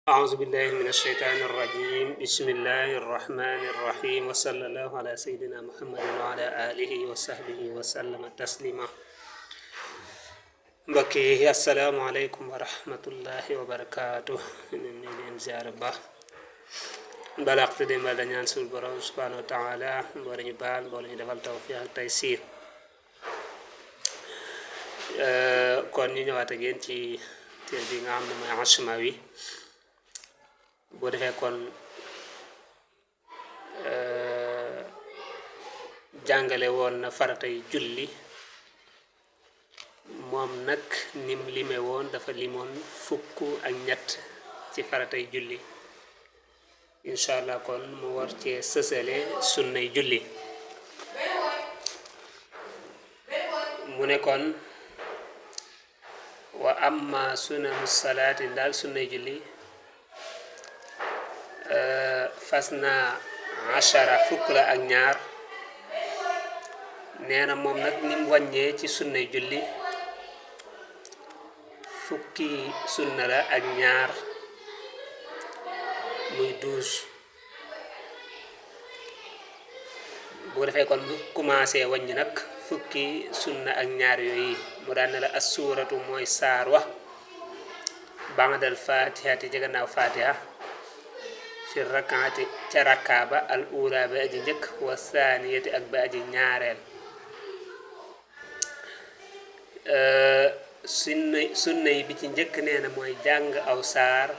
أعوذ بالله من الشيطان الرجيم بسم الله الرحمن الرحيم وصلى الله على سيدنا محمد وعلى آله وصحبه وسلم تسليما mbokki asalaamaaleykum wa rahmatullahi wa barakaatu ñu ngi leen ziar ba balaqtu de mbal dañaan sul borom subhanahu wa taala mboole ñu baal mboole ñu defal tawfiq ak taysiir kon ñu ñëwaat ak yéen ci téere bi nga xam ne mooy Ashmawi boo defee kon jàngale woon na faratay julli moom nag nim lime woon dafa limoon fukk ak ñett ci faratay julli incha allah kon mu war cee sësale sunnay julli mu ne kon wa amma sunanu salaati daal sunnay julli fas na ashara fukk la ak ñaar nee na moom nag nim wàññee ci sunnay julli fukki sunna la ak ñaar muy 12 bu ko defee kon bu commencé wàññi nag fukki sunna ak ñaar yooyu mu daan ne la as-suuratu mooy saar wa ba'dal faatihati ci gannaaw faatiha fi rakaati ca rakkaaba al ula ba aji njëkk wa saaniyati ak ba aji ñaareel sunna yi bi ci njëkk nee na mooy jàng aw saar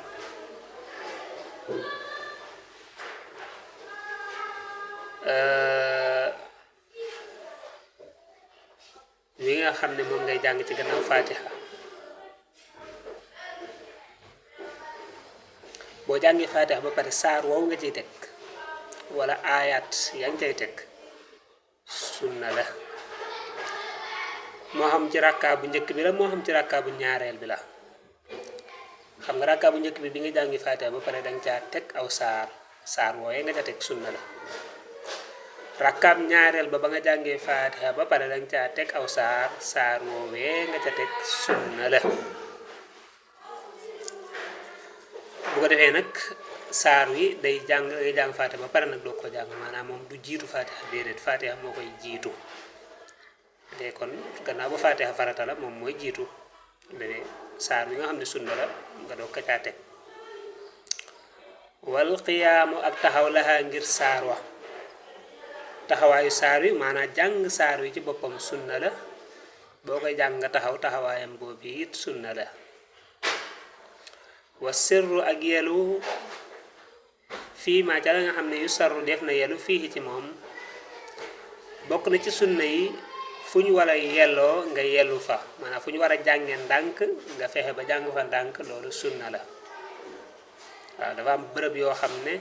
wi nga xam ne moom ngay jàng ci gannaaw faatiha boo jàngee faatiha ba pare saar wow nga ciy teg wala ayat yaa ngi cay teg sunna la moo xam ci rakkaa bu njëkk bi la moo xam ci rakkaa bu ñaareel bi la xam nga rakkaa bu njëkk bi nga jàngi faatiha ba pare danga caa teg aw saar wooye nga ca teg sunna la rakkaab ñaareel ba nga jàngee faatiha ba pare danga caa teg aw saar woowee nga ca teg sunna la bu ko defee nag saar wi day jàng faatiha ba pare nag doo ko jàng maanaam moom du jiitu faatiha déedéet faatiha moo koy jiitu te kon gannaaw ba faatiha farata la moom mooy jiitu dane saar wi nga xam ne sunna la nga doog ko caa teg wal qiyaamu ak taxaw laxaa ngir saar wa taxawaayu saar wi maanaam jàng saar wi ci boppam sunna la boo koy jàng nga taxawaayam boobu it sunna la wa sirru ak yelu fii maa ca la nga xam ne yu sarru def na yelu fii ci moom bokk na ci sunna yi fu ñu war a yelloo nga yellu fa maanaam fu ñu war a jàngee ndànk nga fexe ba jàng fa ndànk loolu sunna la waaw dafa am bërëb yoo xam ne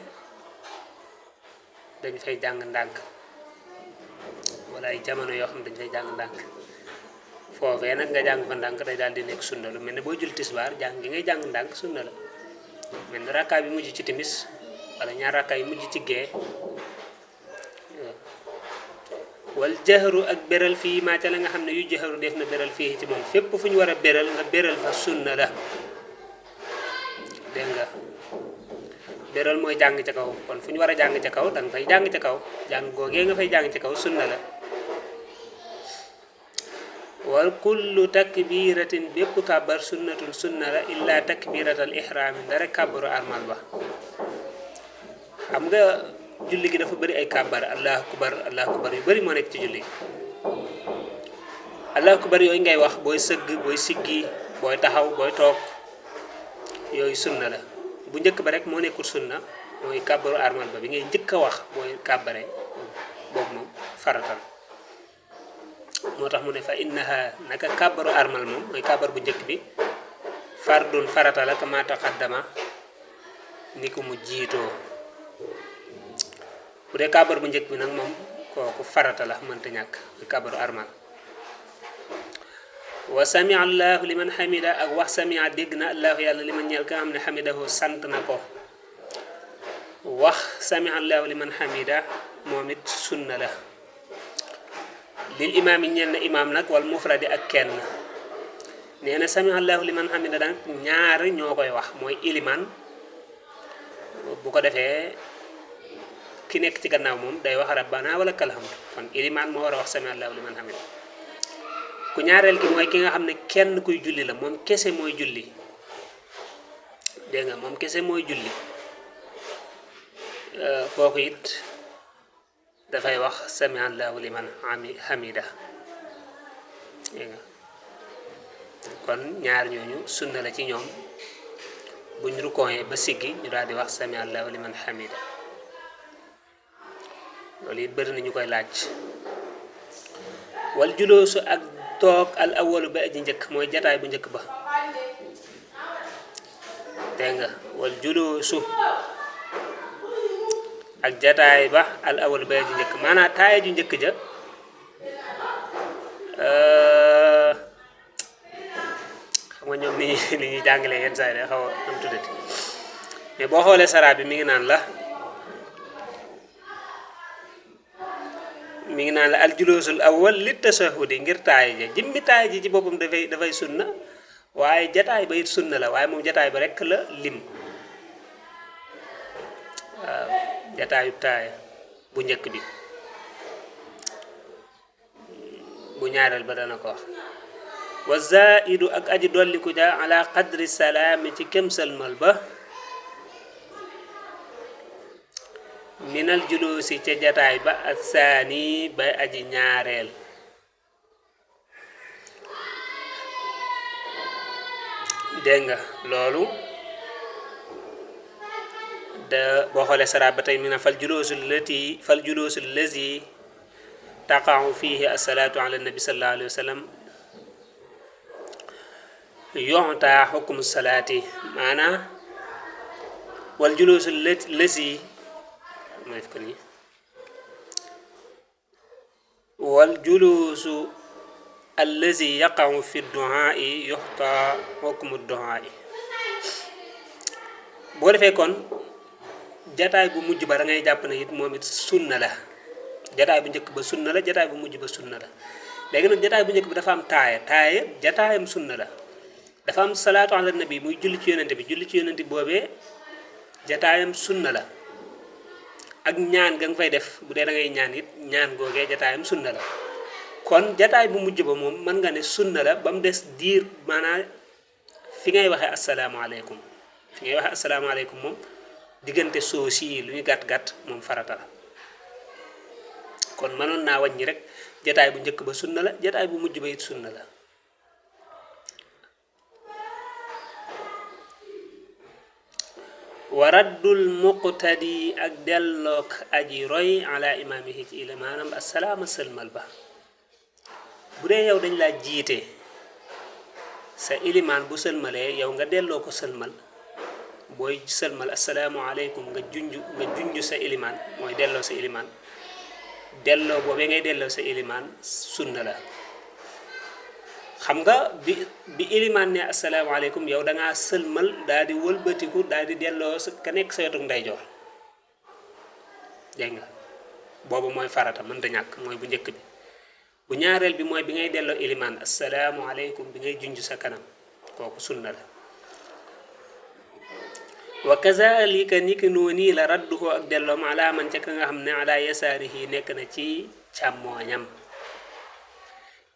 dañ fay jàng ndànk wala ay jamono yoo xam ne dañ fay jàng ndànk foofee nag nga jàng fa ndànk day daal di nekk sunna lu mel ne boo jul tisbaar jàng gi ngay jàng ndànk sunna la mel ne rakkaa bi mujj ci timis wala ñaar rakkaa yi mujj ci gee wal jaxaru ak béral fii maa ca la nga xam ne yu jaxaru def na béral fii ci moom fépp fu ñu war a béral nga béral fa sunna la dégg nga béral mooy jàng ca kaw kon fu ñu war a jàng ca kaw danga fay jàng ca kaw jàng googee nga fay jàng ca kaw sunna la wal kullu takbiratin bépp kàbbar sunnatun sunna la illa takbiratal ihraami ndara kàbbaru armal ba xam nga julli gi dafa bëri ay kàbbar allahu akbar yu bëri moo nekk ci julli allahu akbar yooyu ngay wax booy sëgg booy siggi booy taxaw booy toog yooyu sunna la bu njëkk ba rek moo nekkul sunna mooy kàbbaru armal ba bi ngay njëkk a wax booy kàbbare boobu moom faratal moo tax mu ne fa innaha naka kàbbaru armal moom mooy kàbbar bu njëkk bi fardun farata la kama taqaddama ni ko mu jiitoo bu dee kàbbar bu njëkk bi nag moom kooku farata la mënta ñàkk muy kàbbaru armal wa samia allahu liman hamida ak wax samia dégg na allahu yàlla liman ñeel ka xam ne hamidahu sant na ko wax samia allahu liman hamida moom it sunna la lil imaam yi ñeel na imaam nag wal mufradi ak kenn nee na sami allahu liman hamida nag ñaar ñoo koy wax mooy iliman bu ko defee ki nekk ci gannaaw moom day wax rabbana wala kalhamdu kon ilimaan moo war a wax sami allahu liman hamida ku ñaareel ki mooy ki nga xam ne kenn kuy julli la moom kese mooy julli dégg nga moom kese mooy julli kooku it dafay wax sami allahu liman hamida dégg nga kon ñaar ñooñu sunna la ci ñoom buñ rukkooyee ba siggi ñu daal di wax sami allahu liman hamida loolu it bëri na ñu koy laaj wal juloosu ak toog al awalu ba aji njëkk mooy jataay bu njëkk ba dégg nga wal juloosu ak jataay ba al awalu ba aji njëkk maanaam taaya ju njëkk ja xam nga ñoom ni ñuy jàngalee yenn saa yi day xaw a am tuddati mais boo xoolee sara bi mi ngi naan la al juloosul awwal li tashahudi ngir taay ja jëmmi taay ji ci boppam dafay sunna waaye jataay ba it sunna la waaye moom jataay ba rekk la lim waaw jataayu taaya bu njëkk bi bu ñaareel ba dana ko wax wa zaidu ak aji dolliku ja ala qadri salaami ci kem salmal ba minal julusi ca jataay ba ak saani bay aji ñaareel dégg nga loolu da boo xoolee sara ba tey mi na fal julusu lazi taqa'u fihi as-salatu ala nabi sallallahu alayhi wa sallam yu'ta hukmu salaati maanaam wal julusu lazi ma def ko nii wal julusu allazi yaqa'u fi du'aa'i yu'ta hukmu du'aa'i boo defee kon jataay bu mujj ba da ngay jàpp ne it moom it sunna la jataay bu njëkk ba sunna la jataay bu mujj ba sunna la léegi nag jataay bu njëkk bi dafa am taaya jataayam sunna la dafa am salaatu ala nabi muy julli ci yonente bi julli ci yonente boobee jataayam sunna la ak ñaan nga fay def bu dee da ngay ñaan it ñaan googee jataayam sunna la kon jataay bu mujj ba moom mën nga ne sunna la ba mu des diir maanaam fi ngay waxee asalaamaaleykum moom diggante soosi lu ñu gàtt-gàtt moom farata la kon mënoon naa wàññi rek jataay bu njëkk ba sunna la jataay bu mujj ba it sunna la wa raddul muqtadi ak dellook aji roy ala imaamihi ci ilimaanam assalaama sëlmal ba bu dee yow dañ laa jiite sa ilimaan bu sëlmalee yow nga delloo ko sëlmal booy sëlmal asalaamaaleykum nga junj sa ilimaan mooy delloo sa ilimaan delloo boobee ngay delloo sa ilimaan sunna la xam nga bi ilimaan ne asalaamaaleykum yow da ngaa sëlmal daal di wëlbatiku daal di delloo sa ka nekk sa wetu ndeyjoor dégg nga boobu mooy farata mënta ñàkk mooy bu njëkk bi bu ñaareel bi mooy bi ngay delloo ilimaan asalaamaaleykum bi ngay junj sa kanam kooku sunna la wa kazalika niki noonu la radduhu ak delloom ala man ca ka nga xam ne ala yasaarihi nekk na ci càmmooñam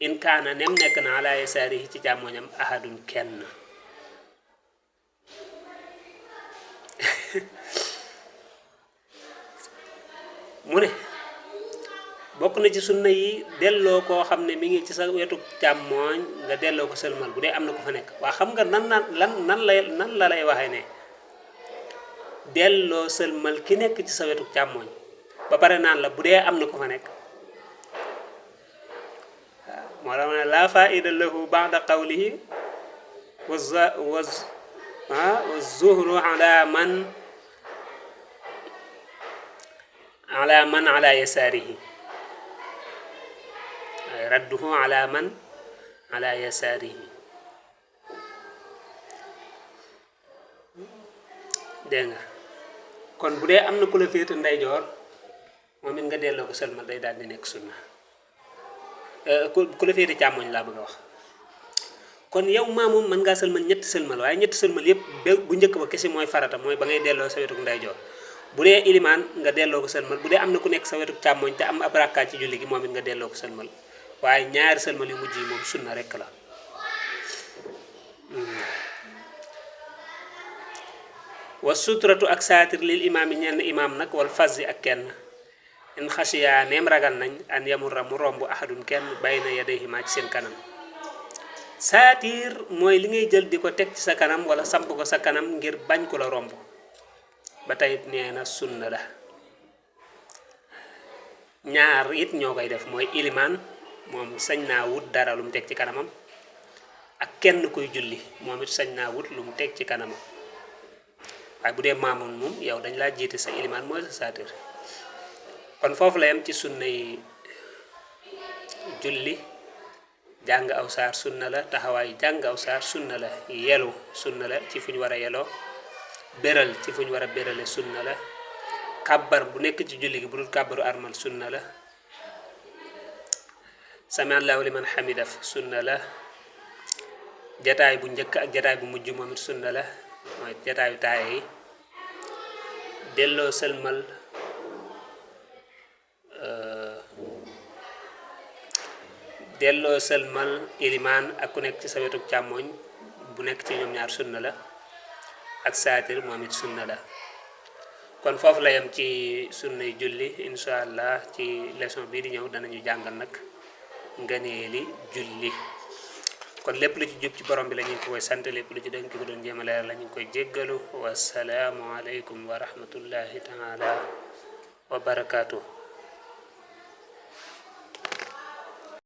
in kaana nem nekk na ala yasaarihi ci càmmooñam ahadun kenn mu ne bokk na ci sunna yi delloo koo xam ne mi ngi ci sa wetu càmmooñ nga delloo ko sëlmal bu dee am na ko fa nekk waa xam nga nan la lay waxee ne delloo sëlmal ki nekk ci sa wetu càmmooñ ba pare naan la bu dee am na ko fa nekk moo tax ne laa faida lahu ba'da qawlihi wa zuhru ala man ala yasaarihi radduhu ala man ala yasaarihi dégg nga kon bu dee am na ku la féete ndeyjoor moom it nga delloo ko sëlmal day daal di nekk sunna ku la féete càmmoñ laa bëgg a wax kon yow maamum man nga sëlmal ñetti sëlmal waaye ñetti sëlmal yépp bu njëkk ba kese mooy farata mooy ba ngay delloo sa wetuk ndeyjoor bu dee ilimaan nga delloo ko sëlmal bu dee am na ku nekk sa wetuk càmmoñ te am ab rakkaat ci julli gi moom it nga delloo ko sëlmal waaye ñaari sëlmal yu mujj yi moom sunna rek la wa sutratu ak saatir lil imaam yi ñenn imaam nag wal fazi ak kenn in xasiyaa neem ragal nañ an yamurra mu romb ahadun kenn bayna yadayhima ci seen kanam saatir mooy li ngay jël di ko teg ci sa kanam wala samp ko sa kanam ngir bañ ko la romb ba tey nee na sunna la ñaar it ñoo koy def mooy ilimaan moom sañ naa wut dara lu mu teg ci kanamam ak kenn kuy julli moom it sañ naa wut lu mu teg ci kanamam waaye bu dee maamoon moom yow dañ laa jiite sa ilimaan mooy sa saatir kon foofu la yam ci sunna yi julli jàng aw saar sunna la taxawaay jàng aw saar sunna la yelu sunna la ci fu ñu war a yeloo béral ci fu ñu war a bérale sunna la kàbbar bu nekk ci julli gi bu dul kàbbaru armal sunna la sami allahu liman hamida sunna la jataay bu njëkk ak jataay bu mujj moom it sunna la mooy jataayu taaye yi delloo sëlmal delloo sëlmal ilimaan ak ku nekk ci sa wetuk càmmoñ bu nekk ci ñoom ñaar sunna la ak saatir moom it sunna la kon foofu la yam ci sunnay julli insha allah ci leçon bii di ñëw danañu jàngal nag ngëneeli julli kon lépp lu ci jub ci borom bi la ñu koy sant lépp lu ci dëng ko doon jéem a leer la ñu koy jéggalu wasalaamu aleykum wa rahmatullahi taala wa barakaatuh